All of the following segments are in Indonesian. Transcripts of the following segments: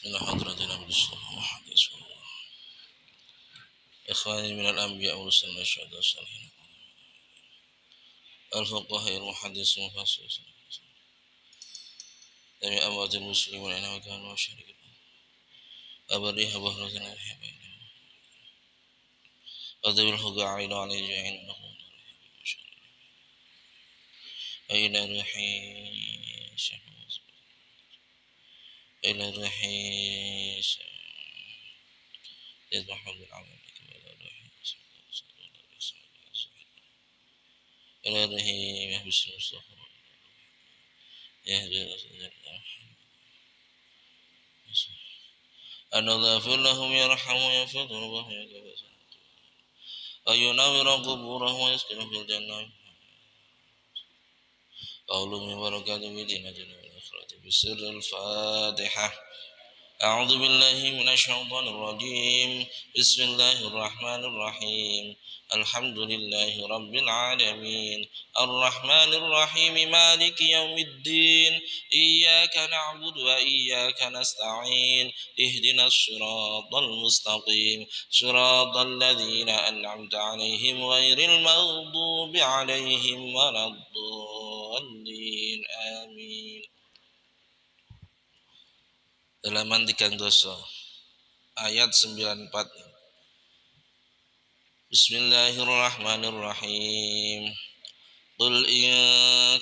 إلى حضرة عبد الصالح محمد رسول الله إخواني من الأنبياء والرسل والشهداء والصالحين الفقهاء المحدثين المفسرين جميع أموات المسلمين أينما كانوا وشريك أبريها بهرة الأرحام أذب الهقاعين على الجاعين أين روحي إلى روحي يذبح بالعمل إلى روحي إلى روحي يحبس المصطفى يهدي أن غافر لهم يرحم ويغفر ذنوبهم يكفر وينور قبورهم ويسكن في الجنة قول من بركات بدينة والآخرة بسر الفاتحة أعوذ بالله من الشيطان الرجيم بسم الله الرحمن الرحيم الحمد لله رب العالمين الرحمن الرحيم مالك يوم الدين إياك نعبد وإياك نستعين اهدنا الصراط المستقيم صراط الذين أنعمت عليهم غير المغضوب عليهم ولا الضالين آمين. Halaman 3 ayat 94. Bismillahirrahmanirrahim. Qul in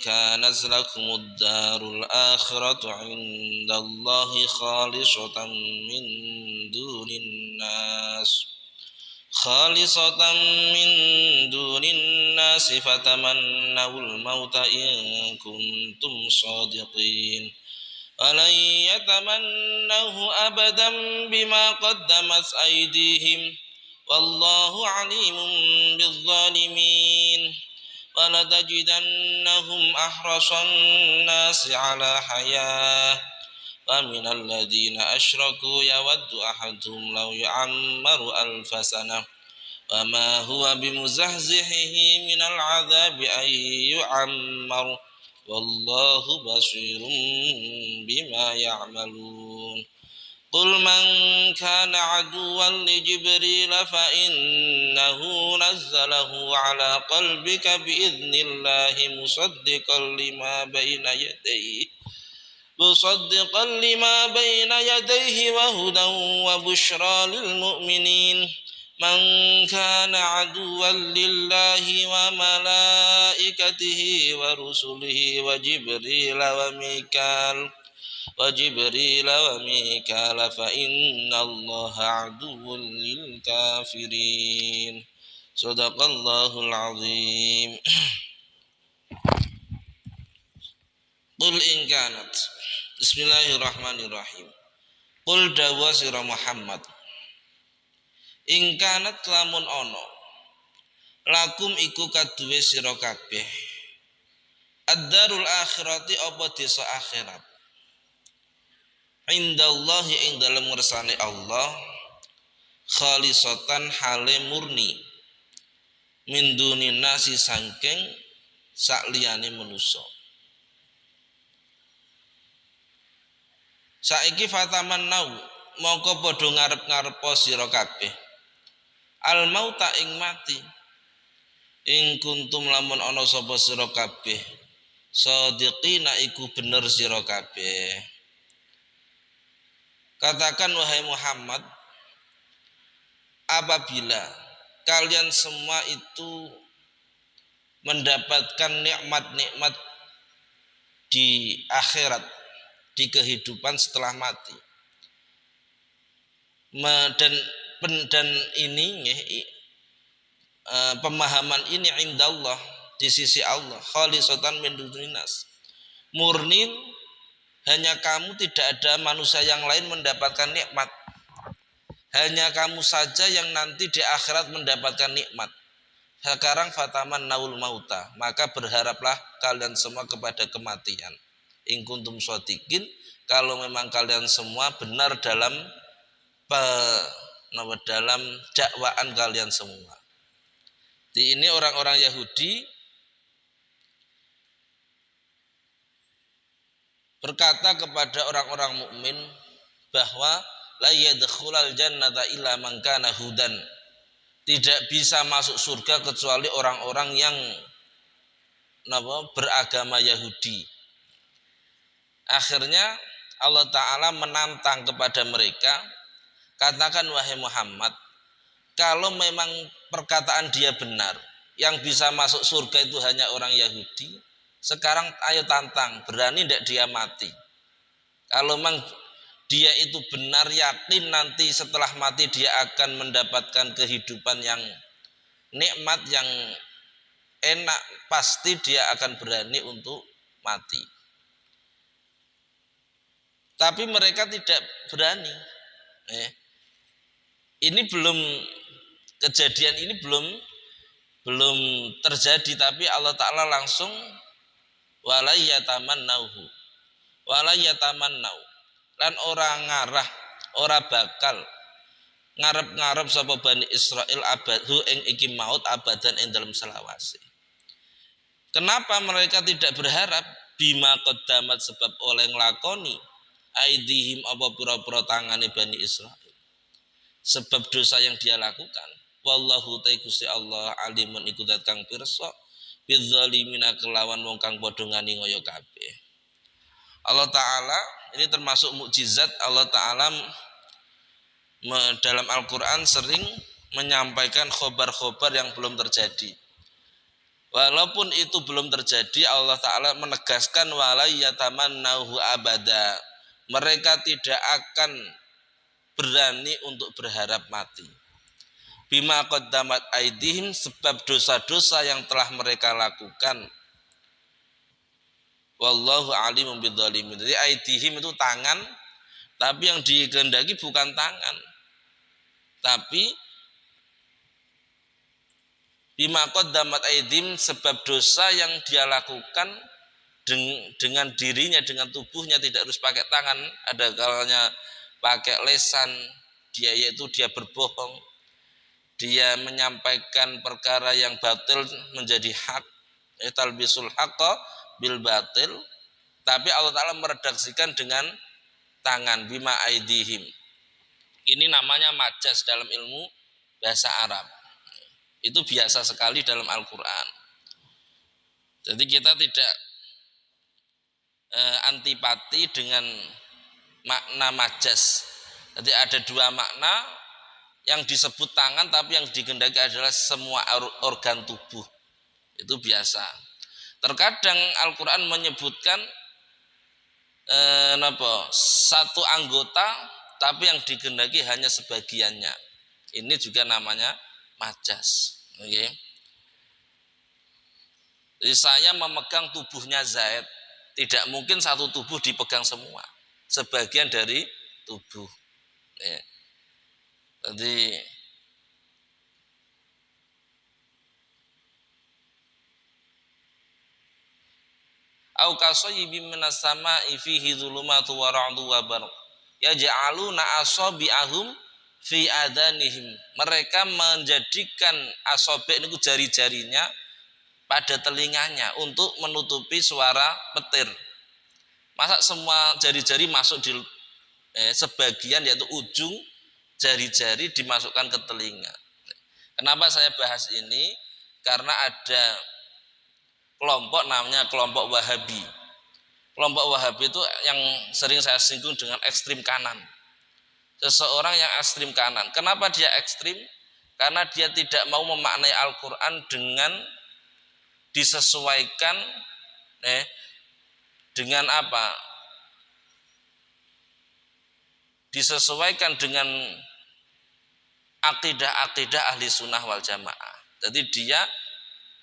kanat lakumud darul akhiratu 'indallahi khalisatan min dunin nas fatamannawul mauta in kuntum shadiqin ولن يتمنوه أبدا بما قدمت أيديهم والله عليم بالظالمين ولتجدنهم أحرص الناس على حياة ومن الذين أشركوا يود أحدهم لو يعمر 1000 سنة وما هو بمزحزحه من العذاب أن يعمر والله بصير بما يعملون قل من كان عدوا لجبريل فإنه نزله على قلبك بإذن الله مصدقا لما بين يديه وهدى وبشرى للمؤمنين من كان عدوا لله وملائكته ورسله وجبريل وميكال فإن الله عدو للكافرين صدق الله العظيم. Qul in kanat. Bismillahirrahmanirrahim. Qul dawa sira Muhammad ingkanat lamun ono lakum iku kaduwe sira kabeh ad-darul akhirati apa desa akhirat indallahi ing dalem ngersane Allah khalisatan hale murni min dunin nasi sangking sakliyane manusa saiki fatamannau mongko padha ngarep-ngarepa sira kabeh al mauta ing mati ing kuntum lamun ana sapa sira kabeh shadiqina iku bener sira kabeh. Katakan wahai Muhammad, apabila kalian semua itu mendapatkan nikmat-nikmat di akhirat, di kehidupan setelah mati, dan ini pemahaman ini indallah di sisi Allah khalisatan min dunas murni hanya kamu, tidak ada manusia yang lain mendapatkan nikmat, hanya kamu saja yang nanti di akhirat mendapatkan nikmat. Sekarang fataman naul mauta, maka berharaplah kalian semua kepada kematian in kuntum shadiqin, kalau memang kalian semua benar dalam dakwaan kalian semua. Ini orang-orang Yahudi berkata kepada orang-orang mukmin, bahwa la yadkhulal jannata illa man kana hudan. Tidak bisa masuk surga kecuali orang-orang yang beragama Yahudi. Akhirnya Allah Ta'ala menantang kepada mereka, katakan wahai Muhammad, kalau memang perkataan dia benar, yang bisa masuk surga itu hanya orang Yahudi, sekarang ayo tantang, berani tidak dia mati? Kalau memang dia itu benar, yakin nanti setelah mati dia akan mendapatkan kehidupan yang nikmat, yang enak, pasti dia akan berani untuk mati. Tapi mereka tidak berani. Ini belum, kejadian ini belum terjadi, tapi Allah Ta'ala langsung wala yatamannau lan orang ngarah, ora bakal ngarep-ngarep sapa Bani Israil abadhu ing iki maut abadan ing dalam selawase. Kenapa mereka tidak berharap? Bima qaddamat, sebab oleh nglakoni aidihim apa pira-pira tangane Bani Israil, sebab dosa yang dia lakukan. Wallahu ta'ala Gusti Allah alimun iku zat kang pirsa bizzalimina kelawan wong kang padha ngani ngoyo kabeh. Allah Ta'ala ini termasuk mukjizat Allah Ta'ala dalam Al-Quran sering menyampaikan khobar-khobar yang belum terjadi. Walaupun itu belum terjadi, Allah Ta'ala menegaskan wala yatamannahu abada. Mereka tidak akan berani untuk berharap mati. Bima qaddamat aidihim, sebab dosa-dosa yang telah mereka lakukan. Wallahu alimun bidzalimin. Jadi aidihim itu tangan, tapi yang dikehendaki bukan tangan, tapi bima qaddamat aidihim, sebab dosa yang dia lakukan dengan dirinya, dengan tubuhnya, tidak harus pakai tangan. Ada kalanya pakai lesan, yaitu dia berbohong, dia menyampaikan perkara yang batil menjadi hak, talbisul haqqa bil batil. Tapi Allah Ta'ala meredaksikan dengan tangan, bima aidihim. Ini namanya majas dalam ilmu bahasa Arab. Itu biasa sekali dalam Al-Quran. Jadi kita tidak antipati dengan makna majas. Jadi ada dua makna, yang disebut tangan tapi yang dikehendaki adalah semua organ tubuh. Itu biasa. Terkadang Al-Quran menyebutkan satu anggota tapi yang dikehendaki hanya sebagiannya. Ini juga namanya majas. Okay. Jadi saya memegang tubuhnya Zaid, tidak mungkin satu tubuh dipegang semua, sebagian dari tubuh. Ya. Jadi au kasayyibin minas sama'i fihi dhulumatu wa ra'du wa barq yaj'aluna asabi'ahum fi adanihim. Mereka menjadikan asabi' itu jari-jarinya pada telinganya untuk menutupi suara petir. Masa semua jari-jari masuk di sebagian, yaitu ujung jari-jari dimasukkan ke telinga. Kenapa saya bahas ini? Karena ada kelompok namanya kelompok Wahabi. Kelompok Wahabi itu yang sering saya singgung dengan ekstrim kanan. Seseorang yang ekstrim kanan. Kenapa dia ekstrim? Karena dia tidak mau memaknai Al-Quran dengan disesuaikan dengan apa? Disesuaikan dengan akidah-akidah ahli sunnah wal jamaah. Jadi dia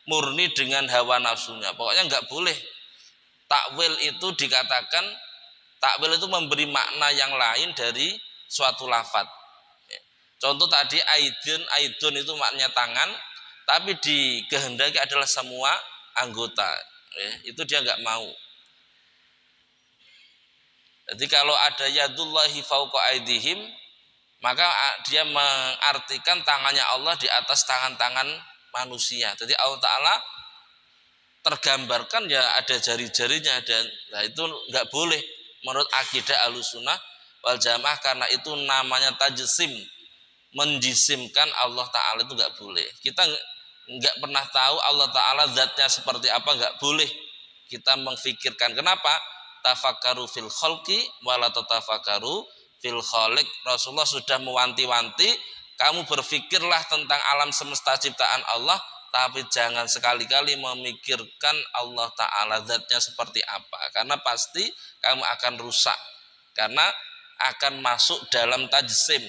murni dengan hawa nafsunya. Pokoknya nggak boleh takwil itu dikatakan, takwil itu memberi makna yang lain dari suatu lafadz. Contoh tadi aidun itu maknanya tangan, tapi dikehendaki adalah semua anggota. Itu dia nggak mau. Jadi kalau ada yadullahi fauqa aidihim, maka dia mengartikan tangannya Allah di atas tangan-tangan manusia. Jadi Allah Ta'ala tergambarkan ya ada jari-jarinya, dan nah itu nggak boleh menurut akidah Ahlussunnah wal jamaah, karena itu namanya tajsim, menjisimkan Allah Ta'ala itu nggak boleh. Kita nggak pernah tahu Allah Ta'ala zatnya seperti apa, nggak boleh kita memfikirkan. Kenapa? Tafakkaru fil khalqi wala tatafakkaru fil khaliq. Rasulullah sudah mewanti-wanti, kamu berpikirlah tentang alam semesta ciptaan Allah, tapi jangan sekali-kali memikirkan Allah Ta'ala zatnya seperti apa, karena pasti kamu akan rusak, karena akan masuk dalam tajsim,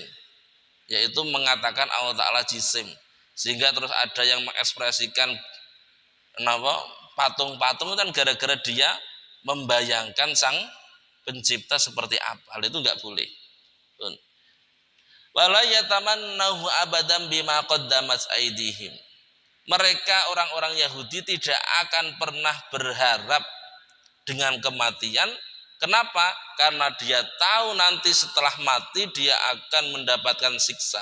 yaitu mengatakan Allah Ta'ala jisim. Sehingga terus ada yang mengekspresikan patung-patung kan gara-gara dia membayangkan sang pencipta seperti apa. Hal itu enggak boleh. Wala yatamannahu abadan bima qaddamat aydihim. Mereka orang-orang Yahudi tidak akan pernah berharap dengan kematian. Kenapa? Karena dia tahu nanti setelah mati dia akan mendapatkan siksa.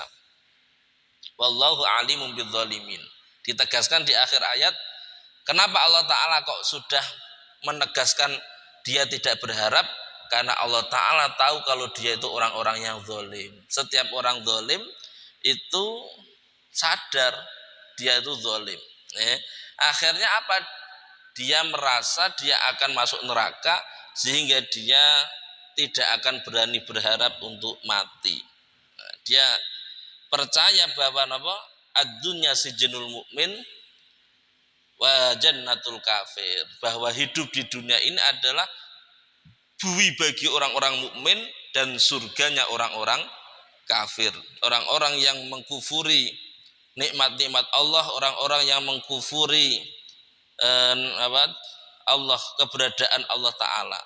Wallahu alimum bidzalimin. Ditegaskan di akhir ayat, kenapa Allah Ta'ala kok sudah menegaskan dia tidak berharap? Karena Allah Ta'ala tahu kalau dia itu orang-orang yang zalim. Setiap orang zalim itu sadar dia itu zalim. Akhirnya apa? Dia merasa dia akan masuk neraka, sehingga dia tidak akan berani berharap untuk mati. Dia percaya bahwa ad-dunya sijnul mukmin wa jannatul kafir, bahwa hidup di dunia ini adalah bui bagi orang-orang mukmin dan surganya orang-orang kafir. Orang-orang yang mengkufuri nikmat-nikmat Allah, orang-orang yang mengkufuri Allah, keberadaan Allah Ta'ala.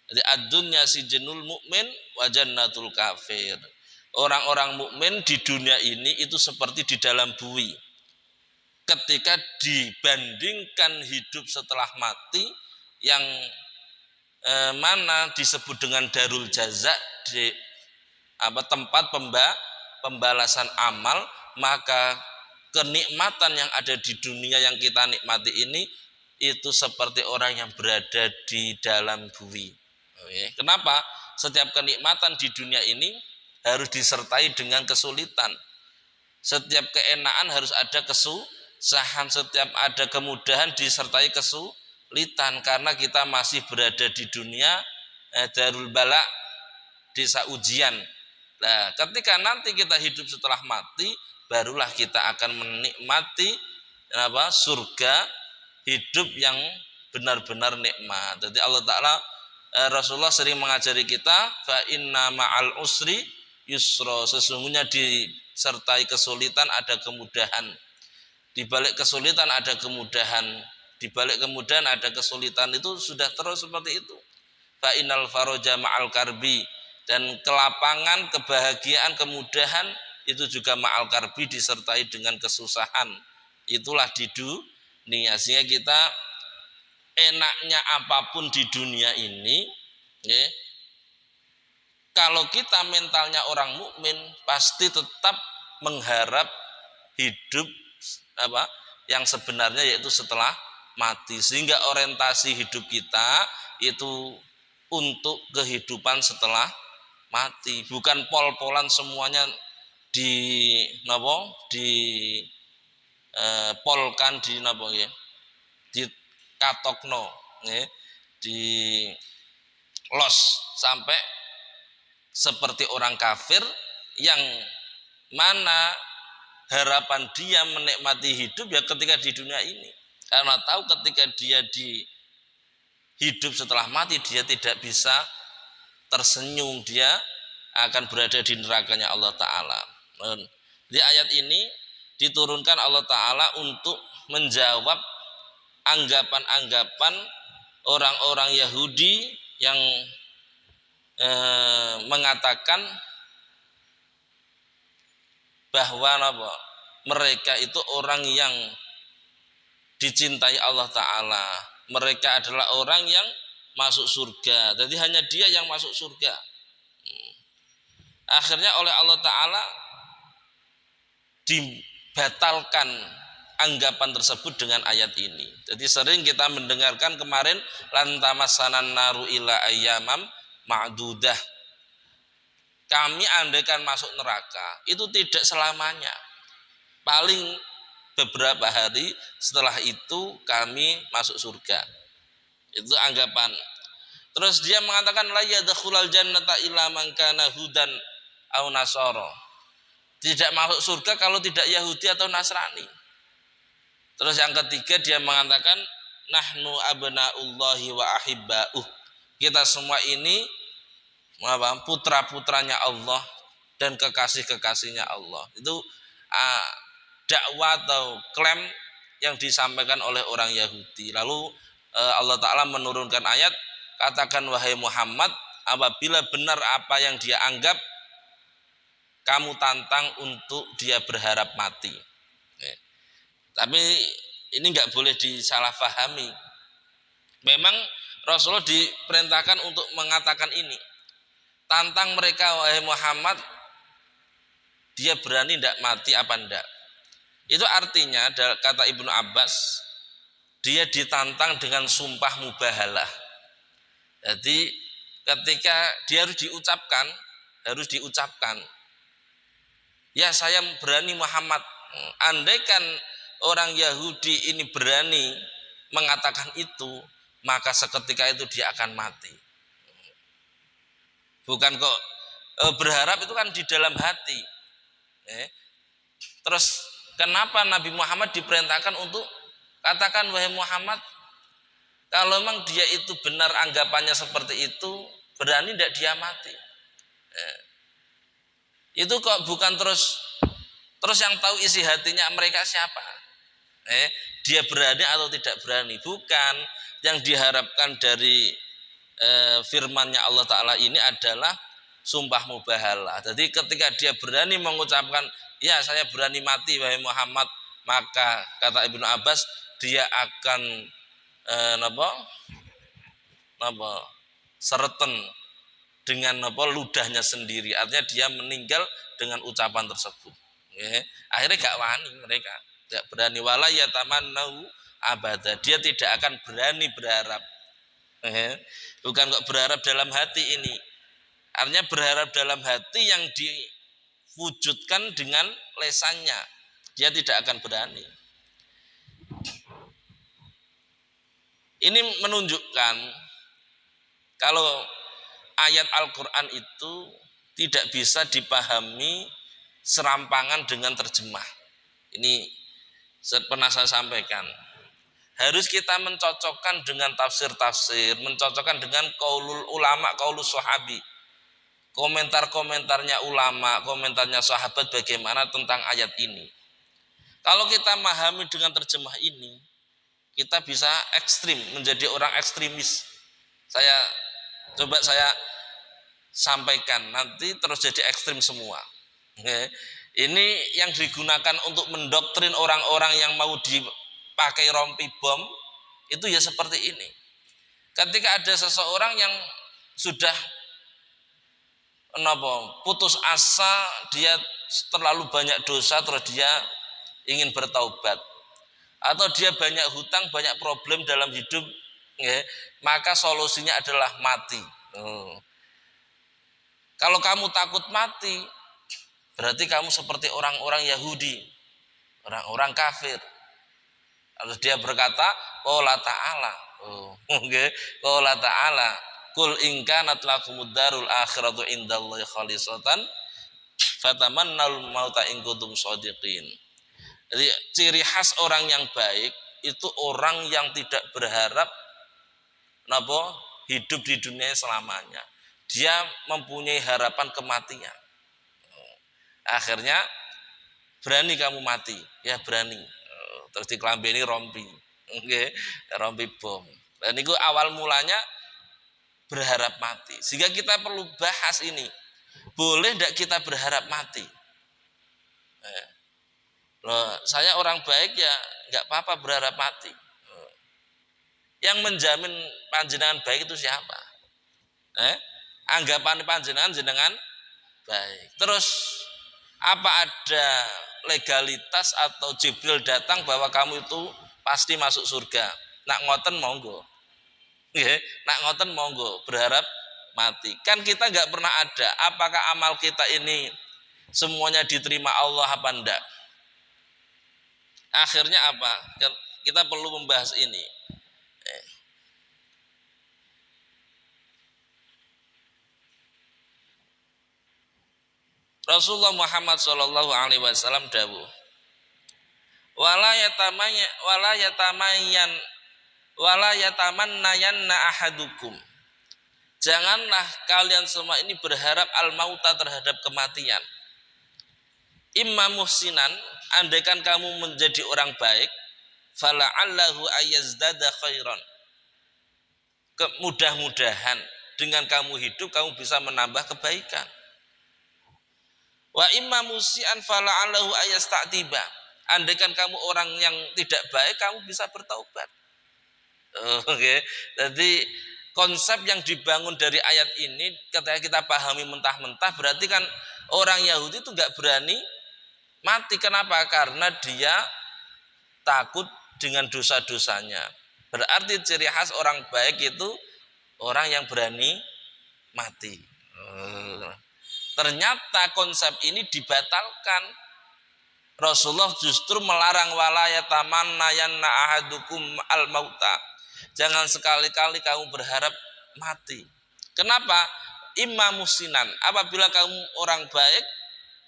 Jadi ad-dunya sijnul mukmin wa jannatul kafir. Orang-orang mukmin di dunia ini itu seperti di dalam bui. Ketika dibandingkan hidup setelah mati, yang mana disebut dengan darul jaza, tempat pembalasan amal, maka kenikmatan yang ada di dunia yang kita nikmati ini itu seperti orang yang berada di dalam bui. Kenapa? Setiap kenikmatan di dunia ini harus disertai dengan kesulitan. Setiap keenaan harus ada kesusahan, setiap ada kemudahan disertai kesulitan, karena kita masih berada di dunia darul bala, desa ujian. Nah, ketika nanti kita hidup setelah mati, barulah kita akan menikmati surga, hidup yang benar-benar nikmat. Jadi Allah Ta'ala, Rasulullah sering mengajari kita, fa inna ma'al usri yusra, sesungguhnya disertai kesulitan ada kemudahan. Di balik kesulitan ada kemudahan, di balik kemudahan ada kesulitan, itu sudah terus seperti itu. Fa innal faraja ma'al karbi, dan kelapangan, kebahagiaan, kemudahan itu juga ma'al karbi, disertai dengan kesusahan. Itulah di dunia. Sehingga kita enaknya apapun di dunia ini, kalau kita mentalnya orang mukmin, pasti tetap mengharap hidup yang sebenarnya, yaitu setelah mati. Sehingga orientasi hidup kita itu untuk kehidupan setelah mati, bukan pol-polan semuanya polkan di katokno, di los sampai seperti orang kafir yang mana harapan dia menikmati hidup ya ketika di dunia ini, karena tahu ketika dia di hidup setelah mati dia tidak bisa tersenyum, dia akan berada di nerakanya Allah Ta'ala. Di ayat ini diturunkan Allah Ta'ala untuk menjawab anggapan-anggapan orang-orang Yahudi yang mengatakan bahwa mereka itu orang yang dicintai Allah Ta'ala, mereka adalah orang yang masuk surga, jadi hanya dia yang masuk surga. Akhirnya oleh Allah Ta'ala dibatalkan anggapan tersebut dengan ayat ini. Jadi sering kita mendengarkan kemarin, lan tamassanan naru ila ayyamam ma'dudah, kami andaikan masuk neraka itu tidak selamanya, paling beberapa hari setelah itu kami masuk surga. Itu anggapan. Terus dia mengatakan la yadkhulul jannata illa man kana hudan au nasara. Tidak masuk surga kalau tidak Yahudi atau Nasrani. Terus yang ketiga dia mengatakan nahnu abnaullahi wa ahibba'uh. Kita semua ini putra-putranya Allah dan kekasih-kekasihnya Allah. Itu dakwah atau klaim yang disampaikan oleh orang Yahudi. Lalu Allah Ta'ala menurunkan ayat, katakan wahai Muhammad, apabila benar apa yang dia anggap, kamu tantang untuk dia berharap mati. Tapi ini nggak boleh disalahpahami. Memang Rasulullah diperintahkan untuk mengatakan ini. Tantang mereka wahai Muhammad, dia berani tidak mati apa enggak. Itu artinya kata Ibnu Abbas, dia ditantang dengan sumpah mubahalah. Jadi ketika dia harus diucapkan, ya saya berani Muhammad. Andaikan orang Yahudi ini berani mengatakan itu, maka seketika itu dia akan mati. Bukan kok berharap, itu kan di dalam hati. Terus kenapa Nabi Muhammad diperintahkan untuk katakan wahai Muhammad, kalau memang dia itu benar anggapannya seperti itu, berani tidak dia mati. Itu kok bukan terus yang tahu isi hatinya mereka siapa. Dia berani atau tidak berani. Bukan, yang diharapkan dari firman-Nya Allah Ta'ala ini adalah sumpah mubahalah. Jadi ketika dia berani mengucapkan, ya saya berani mati wahai Muhammad, maka kata Ibnu Abbas, dia akan sereten dengan ludahnya sendiri. Artinya dia meninggal dengan ucapan tersebut. Akhirnya gak wani mereka, gak berani. Wala yatamannau abada, dia tidak akan berani berharap. Bukan kok berharap dalam hati ini. Artinya berharap dalam hati yang diwujudkan dengan lesannya. Dia tidak akan berani. Ini menunjukkan kalau ayat Al-Quran itu tidak bisa dipahami serampangan dengan terjemah. Ini pernah saya sampaikan. Harus kita mencocokkan dengan tafsir-tafsir, mencocokkan dengan qaulul ulama, qaulus sahabi. Komentar-komentarnya ulama, komentarnya sahabat bagaimana tentang ayat ini. Kalau kita memahami dengan terjemah ini, kita bisa ekstrim, menjadi orang ekstremis. Saya sampaikan, nanti terus jadi ekstrim semua. Ini yang digunakan untuk mendoktrin orang-orang yang mau dipakai rompi bom, itu ya seperti ini. Ketika ada seseorang yang sudah putus asa, dia terlalu banyak dosa, terus dia ingin bertaubat, atau dia banyak hutang, banyak problem dalam hidup, maka solusinya adalah mati. Kalau kamu takut mati, berarti kamu seperti orang-orang Yahudi, orang-orang kafir. Lalu dia berkata, qala ta'ala, qala ta'ala, kul in kanat lakumud darul akhiratu indallahi khalisatan fatamannal mauta in kuntum shadiqin. Jadi ciri khas orang yang baik itu orang yang tidak berharap hidup di dunia selamanya. Dia mempunyai harapan kematian. Akhirnya berani kamu mati, ya berani. Terus dikelambeni rompi, rompi bom. Dan itu awal mulanya berharap mati. Sehingga kita perlu bahas ini. Boleh tidak kita berharap mati? Saya orang baik ya nggak apa-apa berharap mati. Yang menjamin panjenengan baik itu siapa? Anggapan panjenengan baik. Terus apa ada legalitas atau Jibril datang bahwa kamu itu pasti masuk surga? Nak ngoten monggo. Nak ngoten monggo, berharap mati. Kan kita nggak pernah ada. Apakah amal kita ini semuanya diterima Allah apa enggak? Akhirnya apa? Kita perlu membahas ini. Rasulullah Muhammad Shallallahu Alaihi Wasallam dawuh, wala yatamannayanna ahadukum. Janganlah kalian semua ini berharap al-mauta terhadap kematian. Imma muhsinan, andaikan kamu menjadi orang baik, fala'allahu ayazdada khairan. Mudah-mudahan dengan kamu hidup kamu bisa menambah kebaikan. Wa imma musian fala'allahu ayasta'tiba. Andaikan kamu orang yang tidak baik, kamu bisa bertaubat. Oke. Jadi konsep yang dibangun dari ayat ini ketika kita pahami mentah-mentah berarti kan orang Yahudi itu nggak berani mati. Kenapa? Karena dia takut dengan dosa-dosanya. Berarti ciri khas orang baik itu orang yang berani mati. Ternyata konsep ini dibatalkan. Rasulullah justru melarang wala yatamannayanna ahadukum al-mauta. Jangan sekali-kali kamu berharap mati. Kenapa? Imma musinan. Apabila kamu orang baik,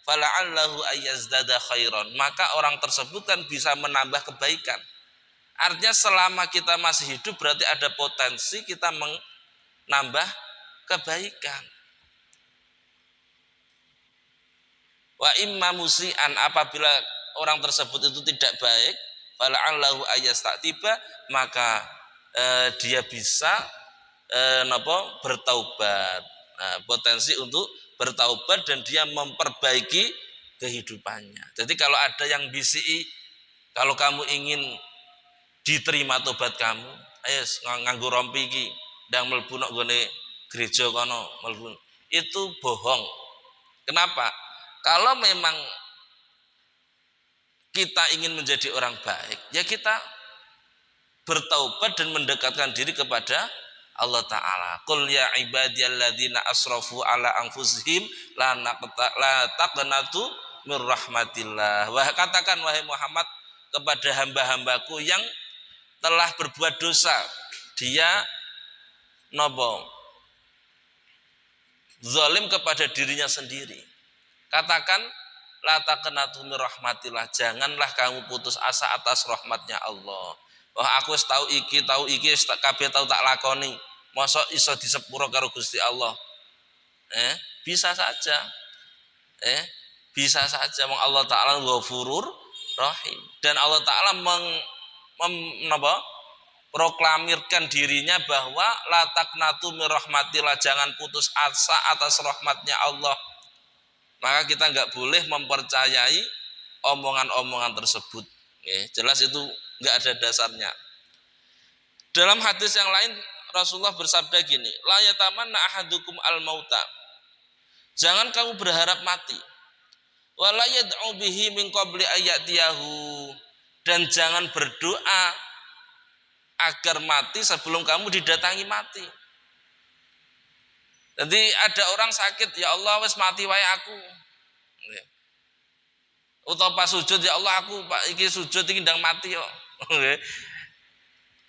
fala'allahu ayazdada khairan. Maka orang tersebut kan bisa menambah kebaikan. Artinya selama kita masih hidup berarti ada potensi kita menambah kebaikan. Wa imma musian, apabila orang tersebut itu tidak baik, fala'allahu ayasta'tiba, maka dia bisa bertaubat. Nah, potensi untuk bertaubat dan dia memperbaiki kehidupannya. Jadi kalau ada yang bisiki, kalau kamu ingin diterima tobat kamu, ayo nganggo rompi iki ndang mlebu nang gone gereja kono mlebu. Itu bohong. Kenapa? Kalau memang kita ingin menjadi orang baik, ya kita bertaubat dan mendekatkan diri kepada Allah Ta'ala. Qul ya ibadiyalladzina asrafu ala anfusihim la taqnatu mir rahmatillah. Katakan wahai Muhammad kepada hamba-hambaku yang telah berbuat dosa, dia zalim kepada dirinya sendiri. Katakan la taqnatu mir rahmatillah, janganlah kamu putus asa atas rahmatnya Allah. Wah, aku tahu iki kabeh tahu tak lakoni. Mosok iso disepuro karo Gusti Allah. Bisa saja. Bisa saja wong Allah Taala Ghafurur Rahim. Dan Allah Taala proklamirkan dirinya bahwa la taqnatu mir rahmatillah, jangan putus asa atas rahmatnya Allah. Maka kita enggak boleh mempercayai omongan-omongan tersebut. Jelas itu enggak ada dasarnya. Dalam hadis yang lain Rasulullah bersabda gini, la yatamanna ahadukum al-mauta. Jangan kamu berharap mati. Wa la yad'u bihi min qabli ayatiyahu. Dan jangan berdoa agar mati sebelum kamu didatangi mati. Jadi ada orang sakit, ya Allah wis mati wae aku. Utawa pas sujud, ya Allah aku Pak iki sujud iki ndang mati kok.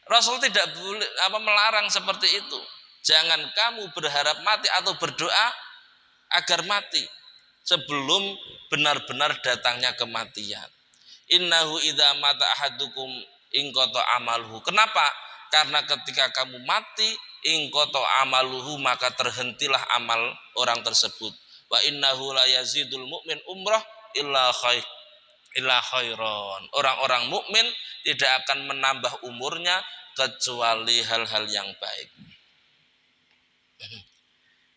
Rasul tidak boleh melarang seperti itu. Jangan kamu berharap mati atau berdoa agar mati sebelum benar-benar datangnya kematian. Innahu idza mata ahadukum ingqata amaluhu. Kenapa? Karena ketika kamu mati ingqata amaluhu, maka terhentilah amal orang tersebut. Wa innahu la yazidul mu'min umrah illa khairan. Orang-orang mukmin tidak akan menambah umurnya kecuali hal-hal yang baik.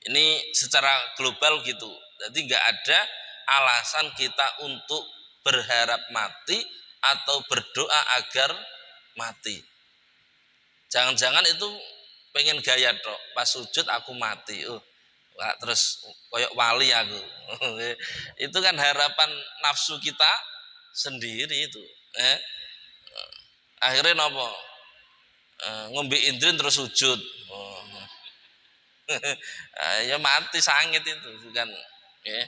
Ini secara global gitu. Jadi nggak ada alasan kita untuk berharap mati atau berdoa agar mati. Jangan-jangan itu pengen gaya dok. Pas sujud aku mati. Terus koyok wali aku. Itu kan harapan nafsu kita sendiri itu. Akhirnya ngombe indrin terus sujud. Ya mati sangit itu bukan ya.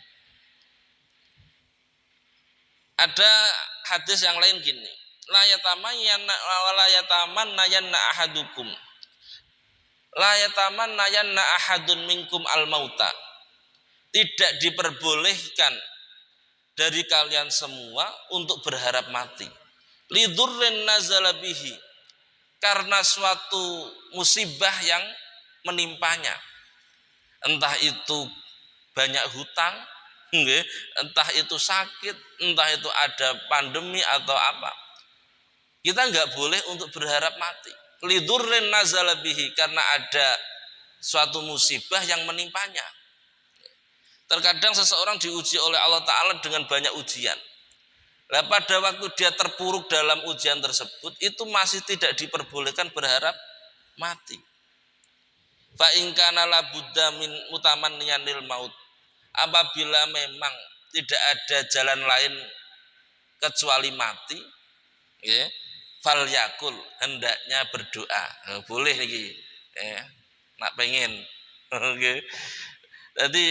Ada hadis yang lain gini, la yatamanna yanna ahadukum la yatamanna yanna ahadun minkum al mauta. Tidak diperbolehkan dari kalian semua untuk berharap mati. Lidurrin nazala bihi, karena suatu musibah yang menimpanya. Entah itu banyak hutang, entah itu sakit, entah itu ada pandemi atau apa. Kita nggak boleh untuk berharap mati. Lidurrin nazala bihi, karena ada suatu musibah yang menimpanya. Terkadang seseorang diuji oleh Allah Ta'ala dengan banyak ujian. Nah, pada waktu dia terpuruk dalam ujian tersebut, itu masih tidak diperbolehkan berharap mati. Fa in kana la budda min mutamanniyanil maut. Apabila memang tidak ada jalan lain kecuali mati, ya, fal yakul, hendaknya berdoa. Nah, boleh niki. Ya, nak pengen. Oke. Jadi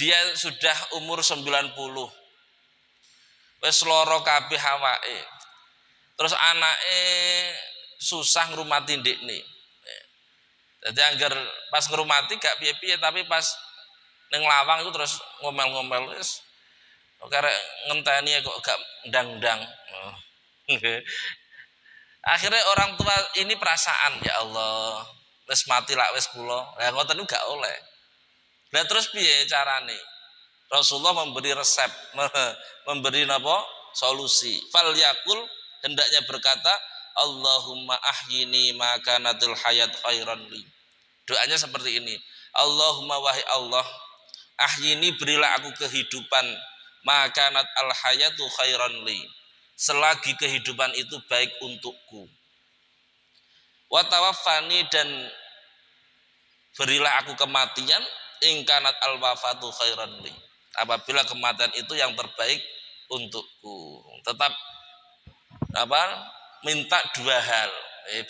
dia sudah umur 90. Wis lara kabeh awake. Terus anake susah ngrumati ndekne. Jadi anggar pas ngrumati gak piye-piye, tapi pas ning lawang itu terus ngomel-ngomel wis karek ngenteni kok gak ndang-ndang. Oh. Akhirnya orang tua ini perasaan, ya Allah, wis mati lak wis kula. Lah ngoten gak oleh. Lah terus piye carane? Rasulullah memberi resep, memberi apa? Solusi. Fal yakul, hendaknya berkata, Allahumma ahyini maka natil hayat khairan li. Doanya seperti ini. Allahumma wahai Allah, ahyini berilah aku kehidupan maka nat al hayatu khairan li. Selagi kehidupan itu baik untukku. Wa tawaffani, dan berilah aku kematian ingkanat al wafatu khairan li. Apabila kematian itu yang terbaik untukku. Tetap apa? Minta dua hal.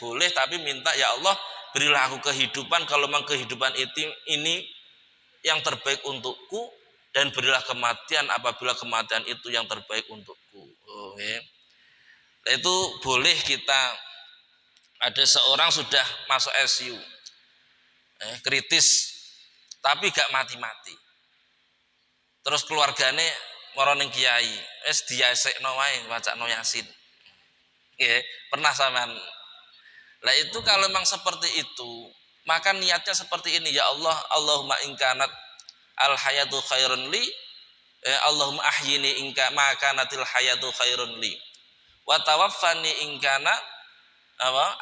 Boleh, tapi minta ya Allah berilah aku kehidupan kalau memang kehidupan ini yang terbaik untukku, dan berilah kematian apabila kematian itu yang terbaik untukku. Nah, itu boleh kita. Ada seorang sudah masuk ICU, kritis, tapi gak mati-mati. Terus keluargane mara ning kiai, wis diasekno wae wacana Yasin. Nggih, pernah sampean. Lah itu kalau memang seperti itu, maka niatnya seperti ini, ya Allah, Allahumma in kanat al hayatu khairun li, Allahumma ahyini in maka natil hayatu khairun li. Wa tawaffani in kana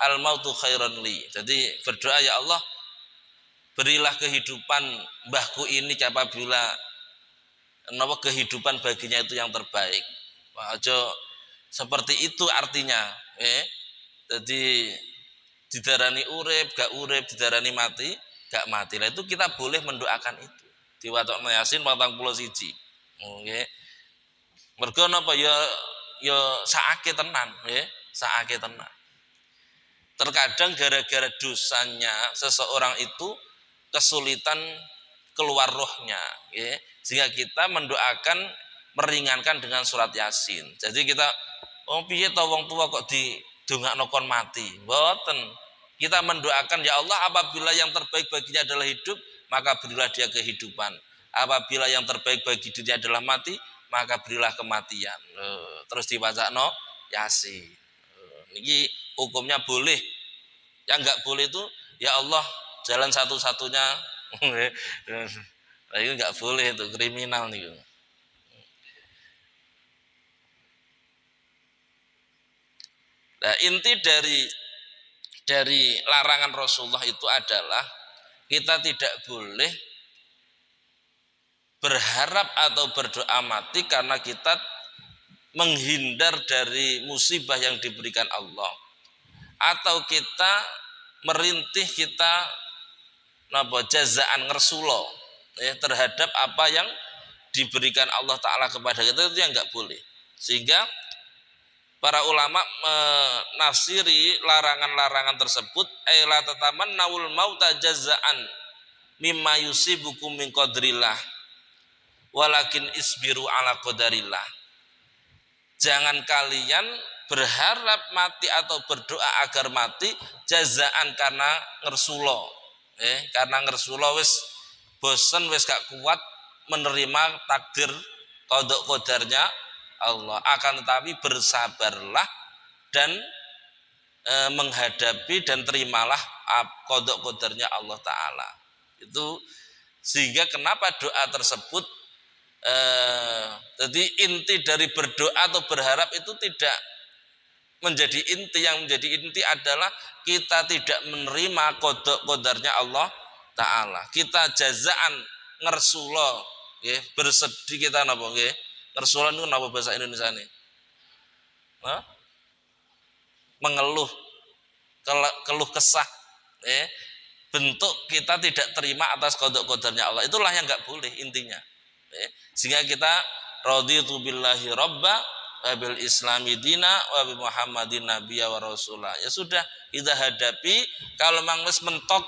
al mautu khairun li. Jadi berdoa, ya Allah, berilah kehidupan mbahku ini apabila kehidupan baginya itu yang terbaik. Aja seperti itu artinya. Jadi didarani urip, gak urip, didarani mati, gak mati. Nah itu kita boleh mendoakan itu. Diwatokno Yasin 41. Nggih. Mergo napa ya saake tenan, nggih, saake tenan. Terkadang gara-gara dosanya seseorang itu kesulitan keluar rohnya, ya. Sehingga kita mendoakan meringankan dengan surat Yasin. Jadi kita piye to wong tua kok didongakno kon mati. Mboten. Kita mendoakan, ya Allah, apabila yang terbaik baginya adalah hidup, maka berilah dia kehidupan. Apabila yang terbaik bagi dia adalah mati, maka berilah kematian. Terus dibacakno Yasin. Niki hukumnya boleh. Yang enggak boleh itu, ya Allah, jalan satu-satunya. Nah, itu enggak boleh, itu kriminal nih. Nah, inti dari larangan Rasulullah itu adalah kita tidak boleh berharap atau berdoa mati karena kita menghindar dari musibah yang diberikan Allah, atau kita merintih, kita jazaan ngersulo terhadap apa yang diberikan Allah Ta'ala kepada kita, itu yang enggak boleh. Sehingga para ulama menafsiri larangan-larangan tersebut, la tatamannawul mauta jazaan mimma yusibukum min qadrillah walakin isbiru ala qadarillah. Jangan kalian berharap mati atau berdoa agar mati jazaan karena ngersulo. Karena ngersulo wis bosen, wis gak kuat menerima takdir qada qadarnya Allah. Akan tetapi bersabarlah dan menghadapi dan terimalah qada qadarnya Allah Ta'ala. Itu sehingga kenapa doa tersebut jadi inti dari berdoa atau berharap itu tidak menjadi inti. Yang menjadi inti adalah kita tidak menerima qada qadarnya Allah Ta'ala. Kita jazaan ngersulo, bersedih kita napa nggih? Ngersulo niku napa bahasa Indonesia ini? Mengeluh, keluh kesah, bentuk kita tidak terima atas qada qadarnya Allah. Itulah yang enggak boleh intinya. Sehingga kita raditu billahi robba wa bil islami dina wa bi muhammadin nabiyya wa rasulah. Ya sudah, kita hadapi. Kalau mangus mentok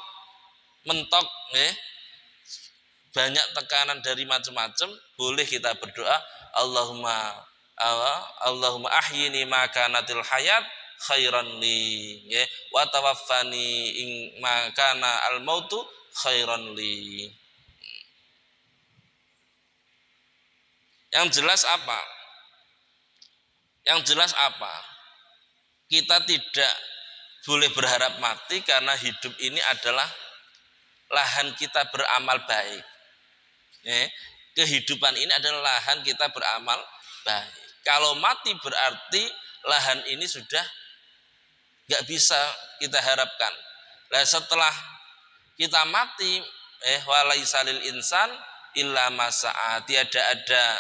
banyak tekanan dari macam-macam, boleh kita berdoa Allahumma ahyini ma kanatil hayat khairan li wa tawaffani in ma kana al mautu khairan li. Yang jelas apa? Kita tidak boleh berharap mati karena hidup ini adalah lahan kita beramal baik. Kehidupan ini adalah lahan kita beramal baik. Kalau mati berarti lahan ini sudah gak bisa kita harapkan. Nah, setelah kita mati, walaisalil insan illa masa'a, tiada ada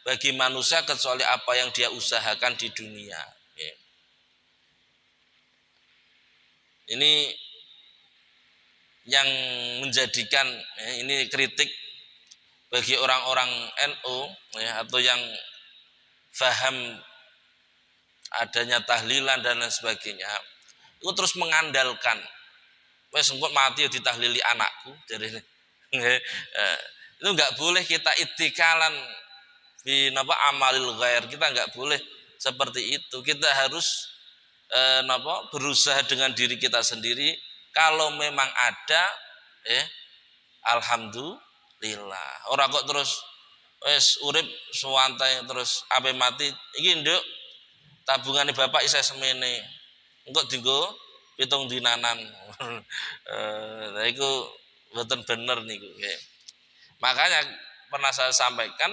bagi manusia kecuali apa yang dia usahakan di dunia. Ini yang menjadikan ini kritik bagi orang-orang NU atau yang paham adanya tahlilan dan lain sebagainya. Itu terus mengandalkan wes engko mati ditahlili anakku dari ini. Itu enggak boleh kita ittikalan fi amalil ghair. Kita enggak boleh seperti itu. Kita harus berusaha dengan diri kita sendiri. Kalau memang ada alhamdulillah. Ora kok terus wis urip suwantai terus ape mati iki nduk tabungane bapak isih semene. Engko dienggo pitung dinanan. Nah iku mboten bener niku. Makanya pernah saya sampaikan,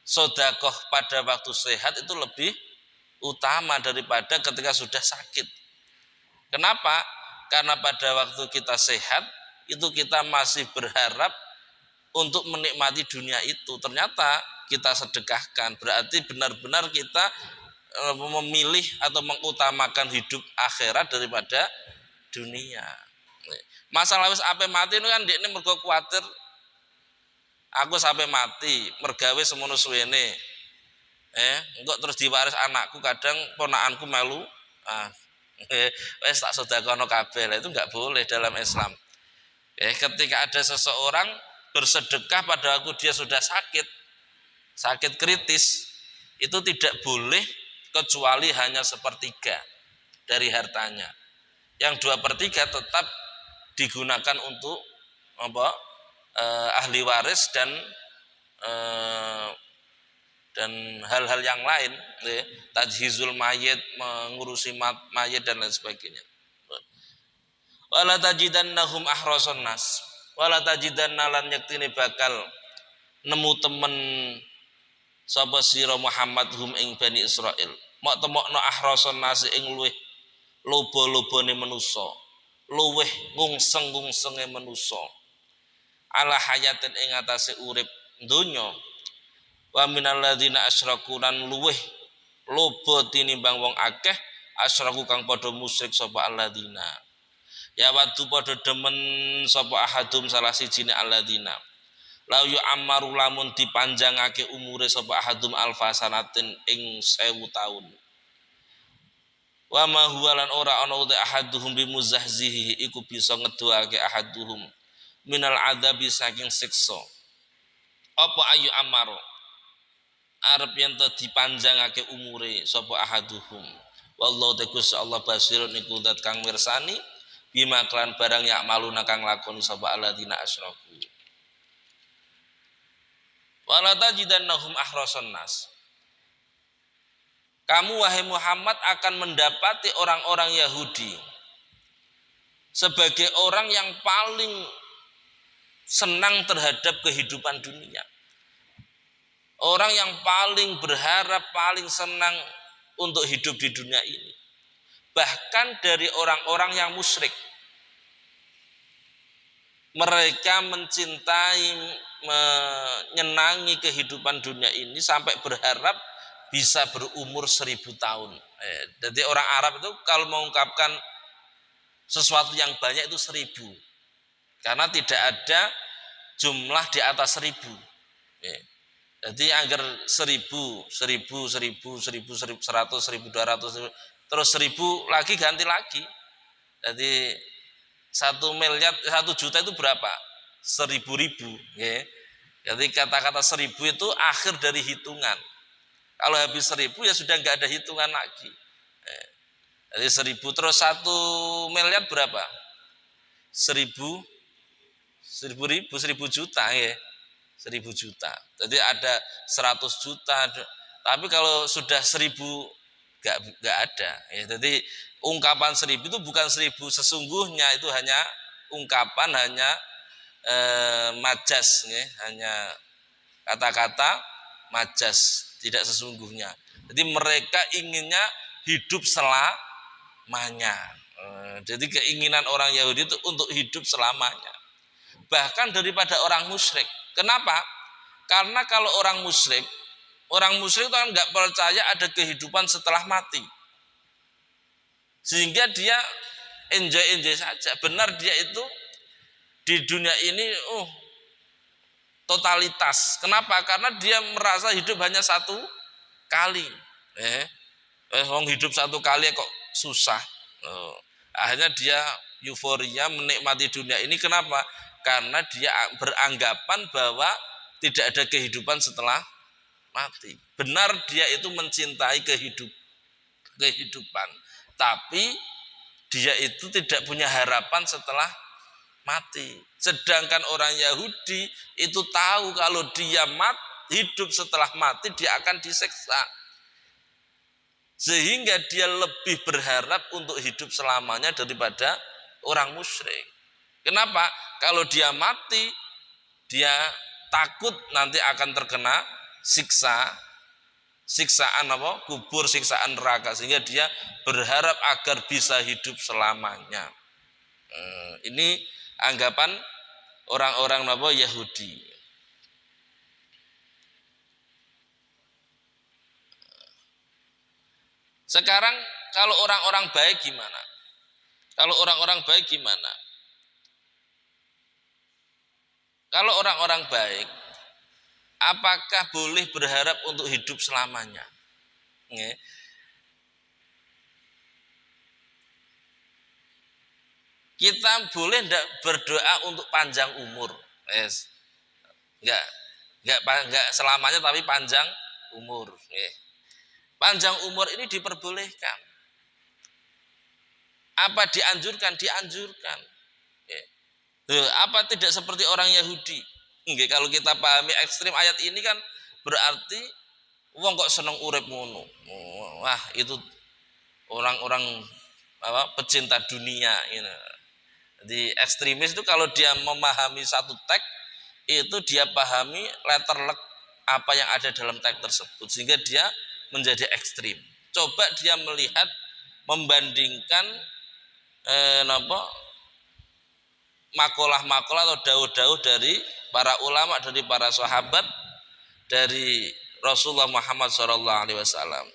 sedekah pada waktu sehat itu lebih utama daripada ketika sudah sakit. Kenapa? Karena pada waktu kita sehat itu kita masih berharap untuk menikmati dunia itu. Ternyata kita sedekahkan, berarti benar-benar kita memilih atau mengutamakan hidup akhirat daripada dunia. Masalah wis ape mati itu kan dekne mergo kuwatir aku sampai mati, mergawe semono suwene. Engko terus diwaris anakku, kadang ponakanku melu. Wis tak sedekahno kabeh. Itu enggak boleh dalam Islam. Ketika ada seseorang bersedekah pada waktu dia sudah sakit kritis, itu tidak boleh kecuali hanya sepertiga dari hartanya. Yang 2/3 tetap digunakan untuk ahli waris dan hal-hal yang lain, tajhizul mayit, mengurusi mayit dan lain sebagainya. Wala tajidannahum ahrasan nas, wala tajidanna lan yaktine bakal nemu temen sapa sira Muhammad hum ing Bani Israil. Mok temokno ahrasan nas ing luweh loba-lobane manusa, luweh ngungseng-ngungsenge manusa. Ala hayatin ing atase urip donya. Wa minal ladzina asyraku lan luweh loba tinimbang wong akeh asyraku kang padha musyrik sapa alladzina. Ya wadu padha demen sapa ahadum salah sijine alladzina. Lau yu ammaru lamun dipanjangake umure sapa ahadum alfasanatin ing 1000 taun. Wa ma huwa lan ora ana uta ahaduhum bimuzahzihi iku bisa ngedoake ahaduhum minal adabi saking siksa. Apa ayu amaro arep yen to dipanjangake umure sapa ahaduhum. Wallahu ta'ala Allah basirun iku zat kang mirsani bima klan barang yak maluna kang lakoni sapa alladzina asyraku. Wala tajidannahum ahrasan nas. Kamu wahai Muhammad akan mendapati orang-orang Yahudi sebagai orang yang paling senang terhadap kehidupan dunia. Orang yang paling berharap, paling senang untuk hidup di dunia ini. Bahkan dari orang-orang yang musyrik. Mereka mencintai, menyenangi kehidupan dunia ini sampai berharap bisa berumur 1000 tahun. Jadi orang Arab itu kalau mengungkapkan sesuatu yang banyak itu 1000. Karena tidak ada jumlah di atas 1000. Jadi agar 1000, 1000, 1000, 1000, 1100, 1200, terus 1000 lagi ganti lagi. Jadi 1 miliar, 1 juta itu berapa? 1000 ribu. Jadi kata-kata 1000 itu akhir dari hitungan. Kalau habis 1000 ya sudah nggak ada hitungan lagi. Jadi 1000 terus 1 miliar berapa? 1000, 1000 ribu, 1000 juta ya. 1000 juta. Jadi ada 100 juta. Tapi kalau sudah 1000 nggak ada. Jadi ungkapan 1000 itu bukan 1000 sesungguhnya, itu hanya ungkapan, hanya majas, hanya kata-kata majas, tidak sesungguhnya. Jadi mereka inginnya hidup selamanya. Jadi keinginan orang Yahudi itu untuk hidup selamanya. Bahkan daripada orang musyrik. Kenapa? Karena kalau orang musyrik itu kan nggak percaya ada kehidupan setelah mati. Sehingga dia enjoy saja. Benar dia itu di dunia ini totalitas. Kenapa? Karena dia merasa hidup hanya satu kali. Wong hidup satu kali kok susah. Akhirnya dia euforia menikmati dunia ini. Kenapa? Karena dia beranggapan bahwa tidak ada kehidupan setelah mati. Benar dia itu mencintai kehidupan. Tapi dia itu tidak punya harapan setelah mati. Sedangkan orang Yahudi itu tahu kalau dia hidup setelah mati dia akan diseksa. Sehingga dia lebih berharap untuk hidup selamanya daripada orang musyrik. Kenapa? Kalau dia mati, dia takut nanti akan terkena siksaan apa? Kubur, siksaan neraka, sehingga dia berharap agar bisa hidup selamanya. Ini anggapan orang-orang apa? Yahudi. Sekarang kalau orang-orang baik gimana? Kalau orang-orang baik gimana? Kalau orang-orang baik, apakah boleh berharap untuk hidup selamanya? Kita boleh tidak berdoa untuk panjang umur? Enggak selamanya tapi panjang umur. Panjang umur ini diperbolehkan. Apa dianjurkan? Dianjurkan. Apa tidak seperti orang Yahudi? Kalau kita pahami ekstrim ayat ini kan berarti wong kok seneng urip ngono. Wah, itu orang-orang pecinta dunia ini. Jadi ekstremis itu kalau dia memahami satu teks itu dia pahami letterlek apa yang ada dalam teks tersebut sehingga dia menjadi ekstrim. Coba dia melihat, membandingkan makalah-makalah atau daud-daud dari para ulama, dari para sahabat, dari Rasulullah Muhammad SAW.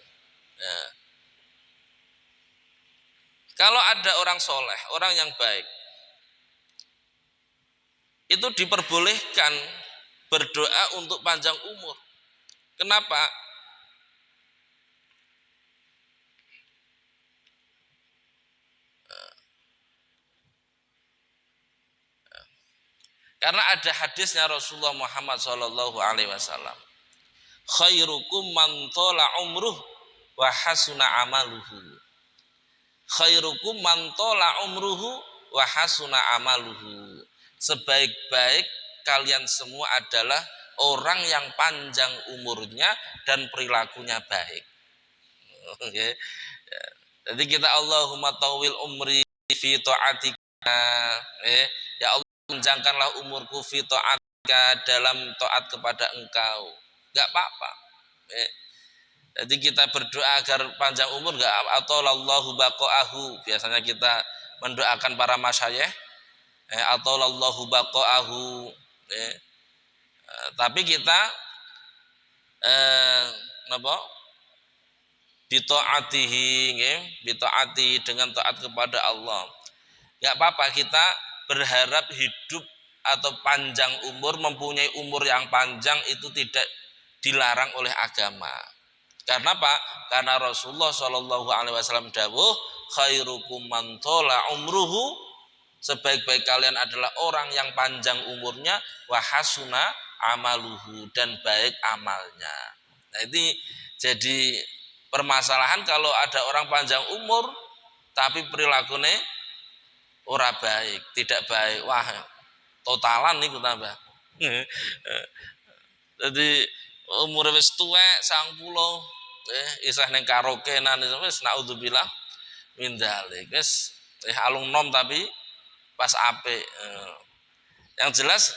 Kalau ada orang soleh, orang yang baik, itu diperbolehkan berdoa untuk panjang umur. Kenapa? Karena ada hadisnya Rasulullah Muhammad sallallahu alaihi wasallam. Khairukum man thala umruh wa hasuna amaluhu. Khairukum man thala umruhu wa hasuna amaluhu. Sebaik-baik kalian semua adalah orang yang panjang umurnya dan perilakunya baik. Oke. Jadi kita Allahumma tawil umri fi ta'atika. Ya Allah, panjangkanlah umurku fi ta'atika, dalam taat kepada Engkau. Enggak apa-apa. Jadi kita berdoa agar panjang umur enggak, atau lallahu baqaahu. Biasanya kita mendoakan para masyayikh, atau lallahu baqaahu. Tapi kita napa? Bitaatihi, bitaati, dengan taat kepada Allah. Enggak apa-apa kita berharap hidup atau panjang umur, mempunyai umur yang panjang, itu tidak dilarang oleh agama. Karena apa? Karena Rasulullah Shallallahu Alaihi Wasallam dawuh, khairukum man thala umruhu, sebaik-baik kalian adalah orang yang panjang umurnya, wa hasuna amaluhu, dan baik amalnya. Nah, ini jadi permasalahan kalau ada orang panjang umur tapi perilakunya ora baik, tidak baik. Wah, totalan niku tambah. Jadi umur wis tuwek 90, isih ning karaokean wis naudzubillah min dzalik. Wis alung nom tapi pas apik. Yang jelas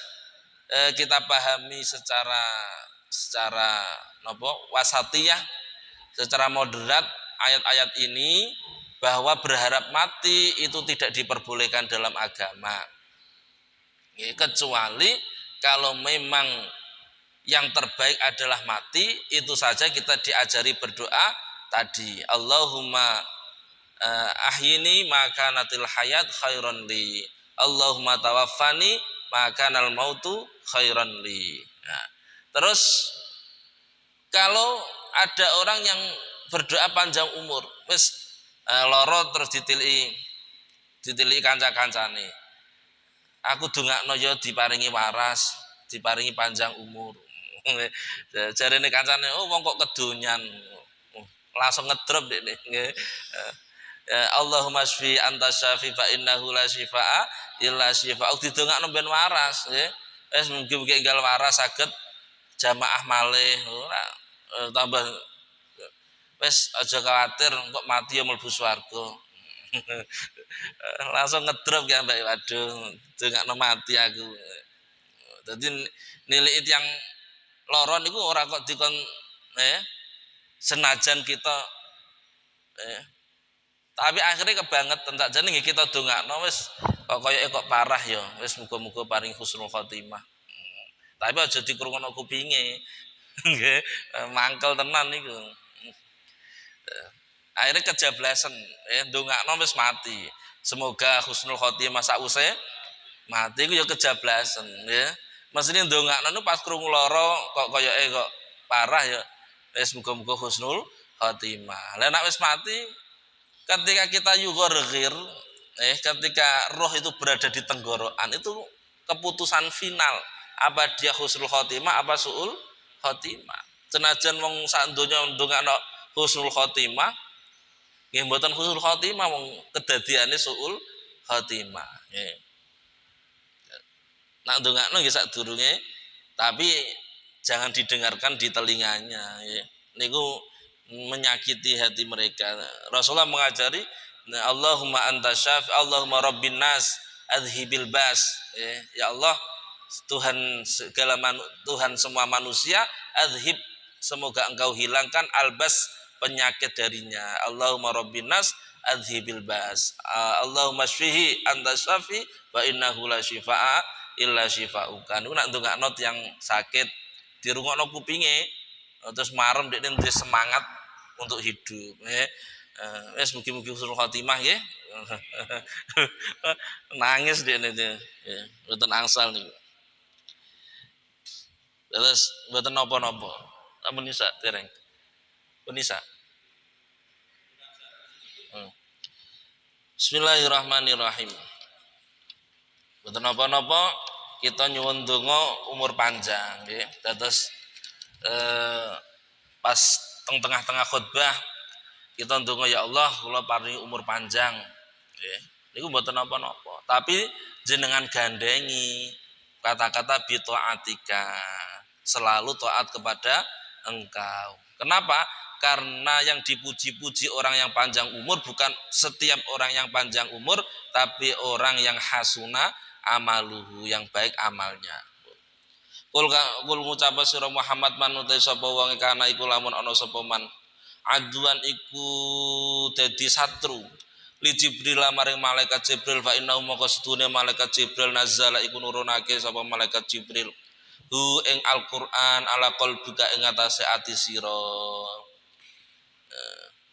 kita pahami secara napa wasatiyah, secara moderat ayat-ayat ini, bahwa berharap mati itu tidak diperbolehkan dalam agama. Kecuali kalau memang yang terbaik adalah mati, itu saja kita diajari berdoa tadi, Allahumma ahyini maka natil hayat khairan li, Allahumma tawaffani maka nal mautu khairan li. Nah, terus kalau ada orang yang berdoa panjang umur, wis loro terus ditili kanca-kancane, aku dongakno ya diparingi waras, diparingi panjang umur. Jarene kancane, oh wong kok kedonyan, langsung ngedrop dene. Allahumma shfi anta syafi fa innahu la syifaa illa syifaa. Didongakno ben waras, nggih. Wis mugi-mugi enggal waras saged jamaah malih, ora tambah. Wes aja khawatir kok mati ya mlebu swarga. Langsung ngedrop ya Mbak, waduh dongakno mati aku. Dadi nilai yang loro niku ora kok dikon senajan kita tapi akhirnya kebangetan sakjane nggih kita dongakno wis kok koyoke kok parah ya, wis muga-muga paring husnul khotimah. Tapi aja dikrungono kupinge. Nggih, mangkel tenan niku. Akhirnya kejablasan, ndongakno wis mati. Semoga husnul khotimah sause mati ku ya kejablasan, ya. Mesine ndongakno nu pas krungu lara kok koyoke kok parah ya wis muga-muga husnul khotimah. Lah nek wis mati, ketika kita yugharghir, ketika roh itu berada di tenggorokan, itu keputusan final apa dia husnul khotimah apa suul khotimah. Senajan wong sak donya ndongakno husnul khotimah, nggih mboten husnul khotimah, wong kedadiane suul khotimah. Nggih. Nak ndongakno nggih sadurunge, tapi jangan didengarkan di telinganya, nggih. Niku menyakiti hati mereka. Rasulullah mengajari, Allahumma anta syafi, Allahumma rabbin nas adhibil bas. Ya Allah, Tuhan Tuhan semua manusia, adhib, semoga engkau hilangkan albas, penyakit darinya. Allahumma rabbin nas adhibil bas. Allahumma shfihi anta syafi wa innahu la syifaa illa syifauka. Niku nak ndongakno yang sakit dirungokno kupinge terus marem dekne duwe semangat untuk hidup. Wis mugi-mugi husnul khotimah nggih. Nangis dekne nggih. Mboten angsal niku. Terus mboten napa-napa. Ampun nisa dereng. Punisa. Bismillahirrahmanirrahim. Mboten napa-napa, kita nyuwun donga umur panjang nggih. Dados pas tengah-tengah khutbah kita ndonga ya Allah kula paringi umur panjang nggih. Niku mboten napa-napa, tapi jenengan gandengi kata-kata bi taatika, selalu taat kepada engkau. Kenapa? Karena yang dipuji-puji orang yang panjang umur bukan setiap orang yang panjang umur, tapi orang yang hasuna amaluhu, yang baik amalnya. Kul ngucapa sira Muhammad manutai sapa wong kana iku lamun ana sapa man aduan iku dadi satru li Jibril maring malaikat Jibril fa innahu maka sedune malaikat Jibril nazala iku nurunake sapa malaikat Jibril hu ing Al-Qur'an ala qalbika ing atase ati sira.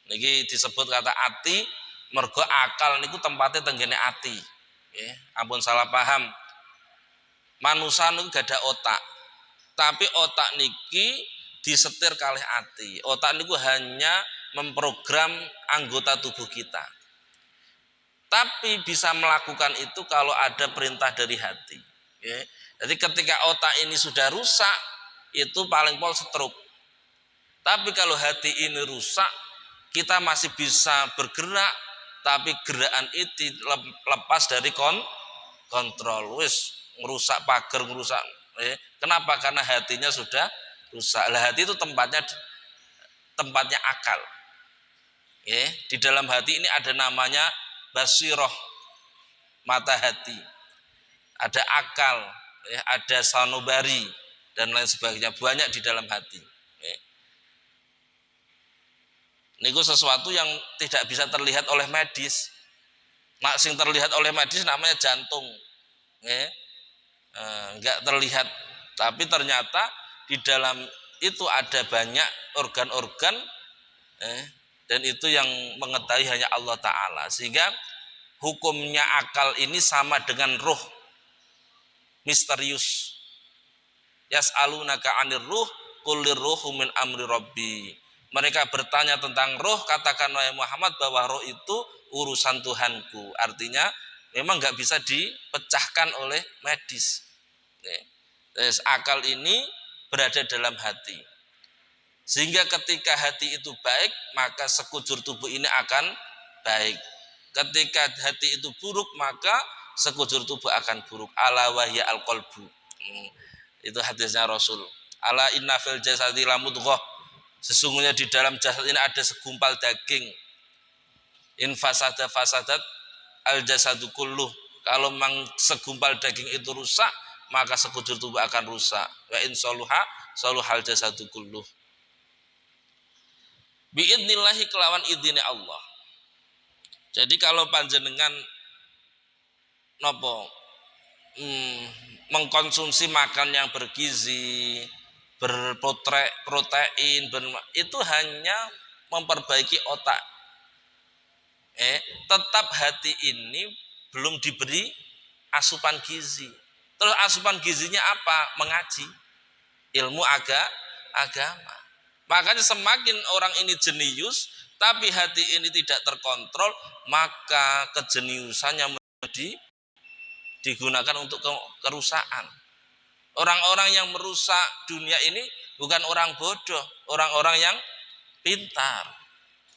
Niki disebut kata ati mergo akal niku tempatnya tenggene ati. Nggih, ampun salah paham. Manusia niku gak ada otak. Tapi otak niki disetir kalih ati. Otak niku hanya memprogram anggota tubuh kita. Tapi bisa melakukan itu kalau ada perintah dari hati. Nggih. Jadi ketika otak ini sudah rusak, itu paling pol stroke. Tapi kalau hati ini rusak, kita masih bisa bergerak, tapi gerakan itu lepas dari kontrol. Wis ngerusak pagar, ngerusak. Kenapa? Karena hatinya sudah rusak. Lah hati itu tempatnya akal. Di dalam hati ini ada namanya basiroh, mata hati. Ada akal, ada sanubari dan lain sebagainya, banyak di dalam hati. Niku sesuatu yang tidak bisa terlihat oleh medis. Nak sing terlihat oleh medis namanya jantung. Enggak terlihat, tapi ternyata di dalam itu ada banyak organ-organ dan itu yang mengetahui hanya Allah Ta'ala. Sehingga hukumnya akal ini sama dengan ruh, misterius. Yas'alunaka 'anir ruh qullir ruhu min amri rabbi. Mereka bertanya tentang roh, katakan wahai Muhammad bahwa roh itu urusan Tuhanku. Artinya memang nggak bisa dipecahkan oleh medis. Akal ini berada dalam hati. Sehingga ketika hati itu baik, maka sekujur tubuh ini akan baik. Ketika hati itu buruk, maka sekujur tubuh akan buruk. Ala wahya al-qalbu. Itu hadisnya Rasul. Ala inna fil jasadi lamudghah. Sesungguhnya di dalam jasad ini ada segumpal daging. In fasadat al jasadu kulluh. Kalau memang segumpal daging itu rusak, maka sekujur tubuh akan rusak. Wa in saluhal jasadu kulluh. Biidnillahi kelawan idine Allah. Jadi kalau panjenengan nopo mengkonsumsi makan yang bergizi, berprotein, itu hanya memperbaiki otak. Tetap hati ini belum diberi asupan gizi. Terus asupan gizinya apa? Mengaji, ilmu agama. Makanya semakin orang ini jenius, tapi hati ini tidak terkontrol, maka kejeniusannya digunakan untuk kerusakan. Orang-orang yang merusak dunia ini bukan orang bodoh, orang-orang yang pintar.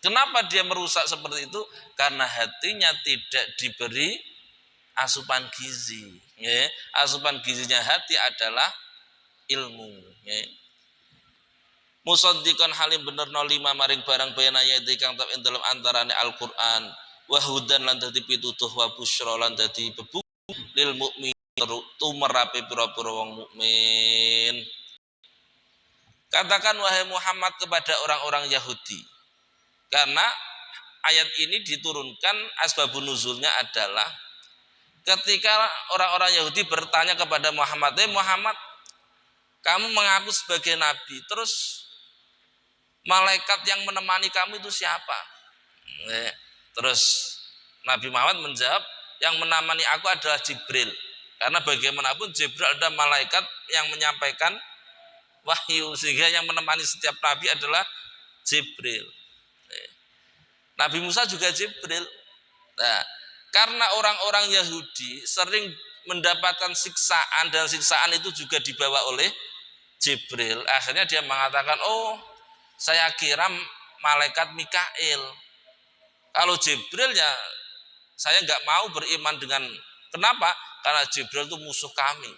Kenapa dia merusak seperti itu? Karena hatinya tidak diberi asupan gizi. Asupan gizinya hati adalah ilmu. Musaddiqan halim bener 05 maring barang bayanaya kang tep ing dalem antarane Al-Qur'an wa hudan lan dadi pitutuh wa busyra lan dadi bebu lil mukmin tumerape pira-pira wong mukmin. Katakan wahai Muhammad kepada orang-orang Yahudi. Karena ayat ini diturunkan asbabun nuzulnya adalah ketika orang-orang Yahudi bertanya kepada Muhammad, Muhammad, kamu mengaku sebagai nabi, terus malaikat yang menemani kamu itu siapa? Terus Nabi Muhammad menjawab, yang menemani aku adalah Jibril. Karena bagaimanapun Jibril adalah malaikat yang menyampaikan wahyu, sehingga yang menemani setiap nabi adalah Jibril. Nabi Musa juga Jibril. Nah, karena orang-orang Yahudi sering mendapatkan siksaan dan siksaan itu juga dibawa oleh Jibril. Akhirnya dia mengatakan, oh saya kira malaikat Mikail. Kalau Jibril ya saya nggak mau beriman dengan, kenapa? Karena Jibril itu musuh kami.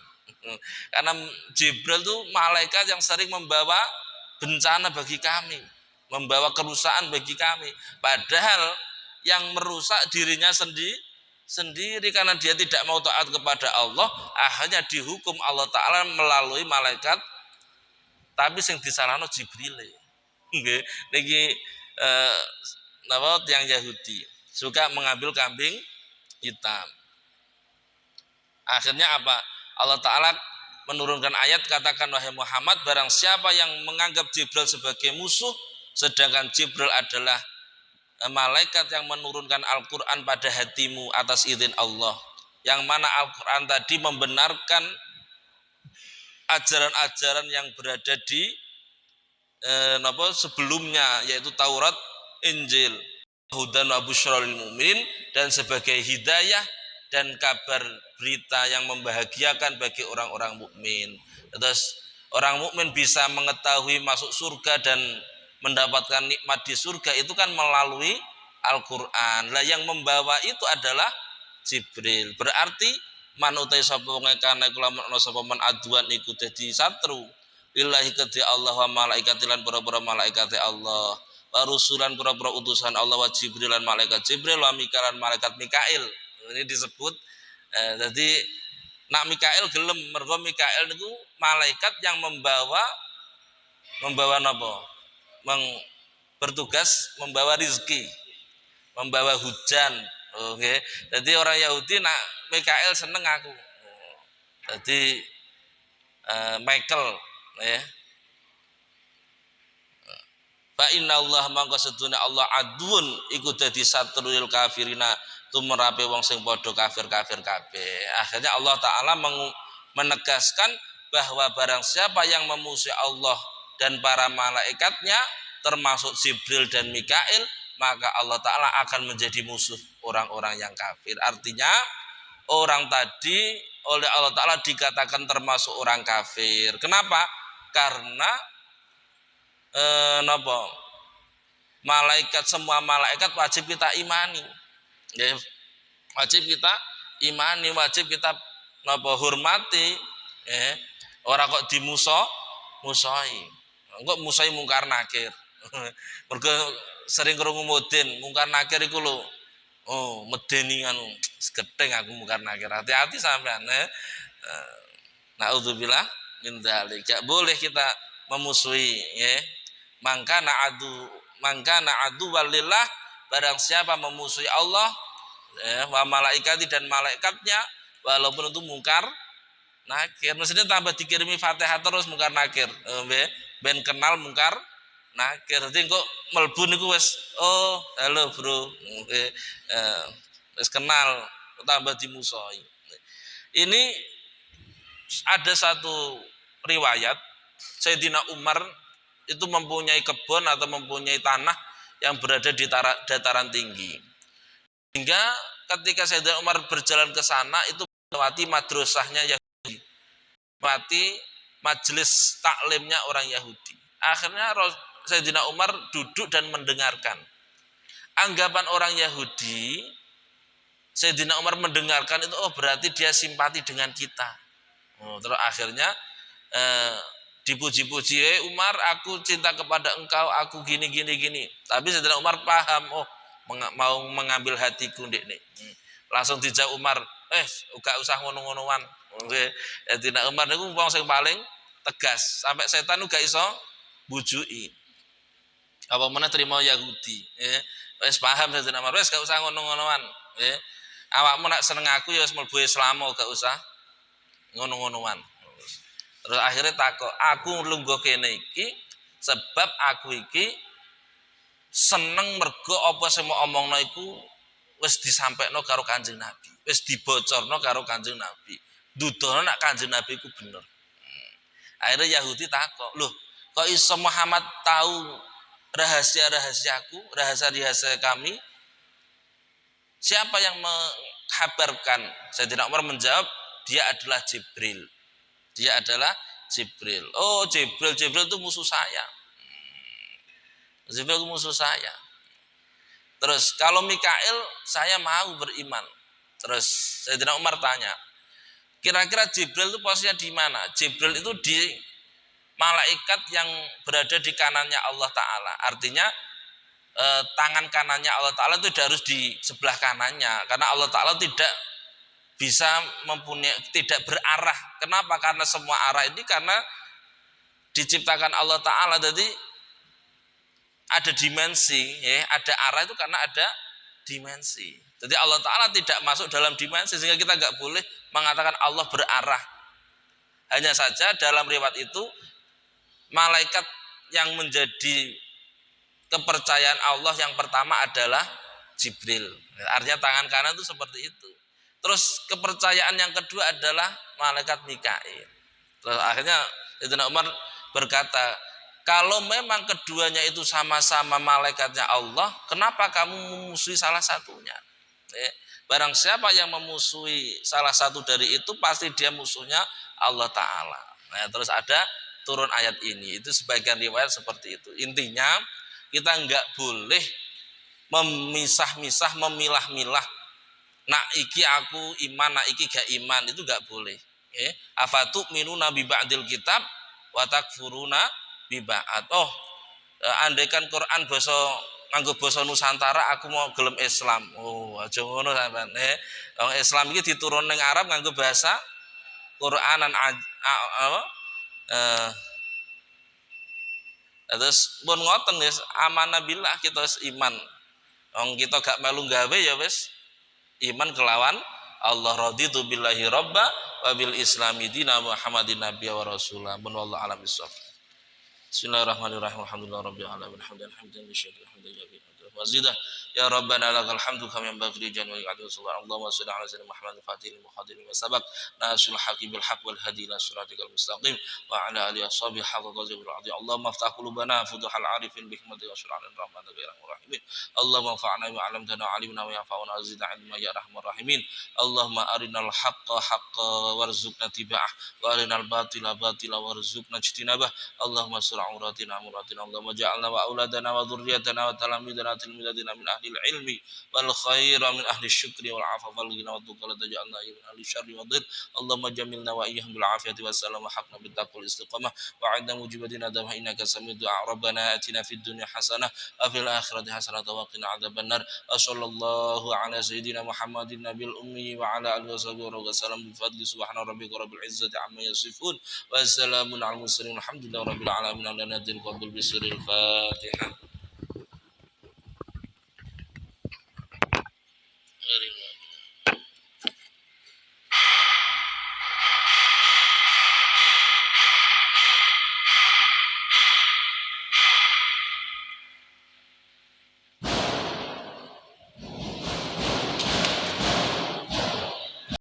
Karena Jibril itu malaikat yang sering membawa bencana bagi kami, membawa kerusakan bagi kami. Padahal yang merusak dirinya sendiri karena dia tidak mau taat kepada Allah, akhirnya dihukum Allah Ta'ala melalui malaikat, tapi sing disalahno Jibril. Nggih, niki yang Yahudi suka mengambil kambing hitam. Akhirnya apa? Allah Ta'ala menurunkan ayat, katakan wahai Muhammad, barang siapa yang menganggap Jibril sebagai musuh, sedangkan Jibril adalah malaikat yang menurunkan Al-Quran pada hatimu atas izin Allah, yang mana Al-Quran tadi membenarkan ajaran-ajaran yang berada di sebelumnya, yaitu Taurat, Injil, hudan wa busyra lil mu'minin, dan sebagai hidayah dan kabar berita yang membahagiakan bagi orang-orang mukmin. Terus orang mukmin bisa mengetahui masuk surga dan mendapatkan nikmat di surga itu kan melalui Al-Qur'an. Lah yang membawa itu adalah Jibril. Berarti man utai sapa wong kana kula ana sapa man aduan iku dadi satru lillahi kadhi Allah wa malaikatilan para-para malaikate Allah. Wa rusulan para-para utusan Allah, wa Jibrilan malaikat Jibril, wa Mikail malaikat Mikail. Ini disebut jadi nak Mikail gelem, mergo Mikail niku malaikat yang membawa napa? Bertugas membawa rizki, membawa hujan. Oke. Jadi orang Yahudi nak Mikail seneng aku. Jadi Michael ya. Fa inna Allah mangka sedune Allah adun iku dadi satrul kafirina tumerape wong sing padha kafir-kafir kabeh. Akhirnya Allah Ta'ala menegaskan bahwa barang siapa yang memusuhi Allah dan para malaikatnya termasuk Jibril dan Mikail, maka Allah Ta'ala akan menjadi musuh orang-orang yang kafir. Artinya orang tadi oleh Allah Ta'ala dikatakan termasuk orang kafir. Kenapa? Karena semua malaikat wajib kita imani. Ya, wajib kita imani, wajib kita hormati. Orang kok musoi. Kok musoi mungkar nakir. Mergo sering krungu mudin mungkar nakir iku lho. Oh, medeni anu segething aku mungkar nakir. Hati-hati sampean. Naudzubillah min dzalik. Gak boleh kita memusuhi, ya. Mangkana adu walillah, barang siapa memusuhi Allah wa malaikati dan malaikatnya, walaupun itu mungkar nakir, mestinya tambah dikirimi Fatihah terus mungkar nakir, ben kenal mungkar nakir. Jadi kok melbu niku wis, oh halo bro, wis kenal, tambah dimusuhi. Ini ada satu riwayat Sayyidina Umar itu mempunyai kebun atau mempunyai tanah yang berada di dataran tinggi. Sehingga ketika Sayyidina Umar berjalan ke sana itu melewati madrasahnya Yahudi, melewati majelis taklimnya orang Yahudi. Akhirnya Sayyidina Umar duduk dan mendengarkan. Anggapan orang Yahudi, Sayyidina Umar mendengarkan itu, oh berarti dia simpati dengan kita. Terus akhirnya dipuji-puji, Umar, aku cinta kepada engkau, aku gini. Tapi Sayyidina Umar paham, oh mau mengambil hatiku ndek. Langsung dijawab Umar, gak usah ngono-ngonoan. Sayyidina Umar niku wong sing paling tegas, sampai setan gak iso bujuki. Apa meneh terima Yahudi, wis paham Sayyidina Umar, wis gak usah ngono-ngonoan. Awakmu nak seneng aku ya wis mlebu Islam, gak usah ngono-ngonoan. Terus akhirnya takut, aku lungguh kene iki sebab aku iki seneng mergo apa sing mau omongno iku wis disampaikno karo Kanjeng Nabi, wis dibocorno karo Kanjeng Nabi. Dudono nak Kanjeng Nabi iku bener. Akhirnya Yahudi takut, loh kok iso Muhammad tahu rahasia-rahasiaku, rahasia-rahasia kami? Siapa yang menghabarkan? Sayyidina Umar menjawab, dia adalah Jibril. Dia adalah Jibril. Oh, Jibril itu musuh saya. Jibril itu musuh saya. Terus kalau Mikail saya mau beriman. Terus Sayyidina Umar tanya, kira-kira Jibril itu posisinya di mana? Jibril itu di malaikat yang berada di kanannya Allah Ta'ala. Artinya tangan kanannya Allah Ta'ala itu harus di sebelah kanannya. Karena Allah Ta'ala tidak bisa tidak berarah. Kenapa? Karena semua arah ini karena diciptakan Allah Ta'ala. Jadi ada dimensi, ya, ada arah itu karena ada dimensi. Jadi Allah Ta'ala tidak masuk dalam dimensi, sehingga kita nggak boleh mengatakan Allah berarah. Hanya saja dalam riwayat itu malaikat yang menjadi kepercayaan Allah yang pertama adalah Jibril. Artinya tangan kanan itu seperti itu. Terus kepercayaan yang kedua adalah malaikat Mikail. Terus akhirnya Sayyidina Umar berkata, kalau memang keduanya itu sama-sama malaikatnya Allah, kenapa kamu memusuhi salah satunya? Barang siapa yang memusuhi salah satu dari itu, pasti dia musuhnya Allah Ta'ala. Nah, terus ada turun ayat ini. Itu sebagian riwayat seperti itu. Intinya kita enggak boleh memisah-misah, memilah-milah. Nak iki aku iman, nak iki gak iman, itu enggak boleh. Afatu minuna bi ba'dil kitab wa takfuruna bi ba'd. Oh, andaikan Quran nganggo basa Nusantara, aku mau gelem Islam. Oh, aja ngono sampean. Islam iki diturun ning Arab nganggo bahasa Quranan terus pun ngoten wis amanah billah kita iman. Wong kita gak melu gawe ya wis iman kelawan Allah, raditu billahi robba wa bil islami dina Muhammadin nabiyya wa rasulah. Mun wallahu alam bissawab. Bismillahirrahmanirrahim. Alhamdulillahirabbil alamin. Hamdan lisyadil hamdan ya rabbana lakal hamdu kama yanbaghi li jalali wajhika. Allahumma shalli ala sayyidina Muhammadin fatihil muhadirin wa sabaq nasul haqqi bil haqq wal hadi ila siratikal mustaqim wa ala alihi washabihi haqqa qadri bil adi. Allahumma aftah qulubana futuhal arifin bi hikmati wa syur'an rahmatika ya arhamar rahimin. Allahumma fa'na wa 'allamtana 'alimna wa yanfa'una zidna 'ilma ya arhamar rahimin. Allahumma arinal haqqa haqqa warzuqna tiba'ah wa arinal batila batila warzuqna ijtinabah. Allahumma sur auratina muratina. Allahumma ja'alna wa auladana wa dhurriyyatana wa talamidana tilmidana min ahli ilmi wal khaira min ahli syukri wal afa wal ghina wa tuqala taj'alna min ahli syarri wa dhil. Allahumma jamilna wa iyyahum bil afiyati was salam wa haqna bit taqwal istiqamah wa 'inda mujibatina adama innaka sami'ud du'a. Rabbana atina fid dunya hasanah wa fil akhirati hasanah wa qina adzabannar. Sallallahu ala sayyidina Muhammadin nabil ummi wa ala alihi washabihi wa sallam bi fadli subhana rabbika rabbil izzati amma yasifun wa salamun al mursalin alhamdulillahi rabbil alamin. Nadil qabul bisiril Fatihah.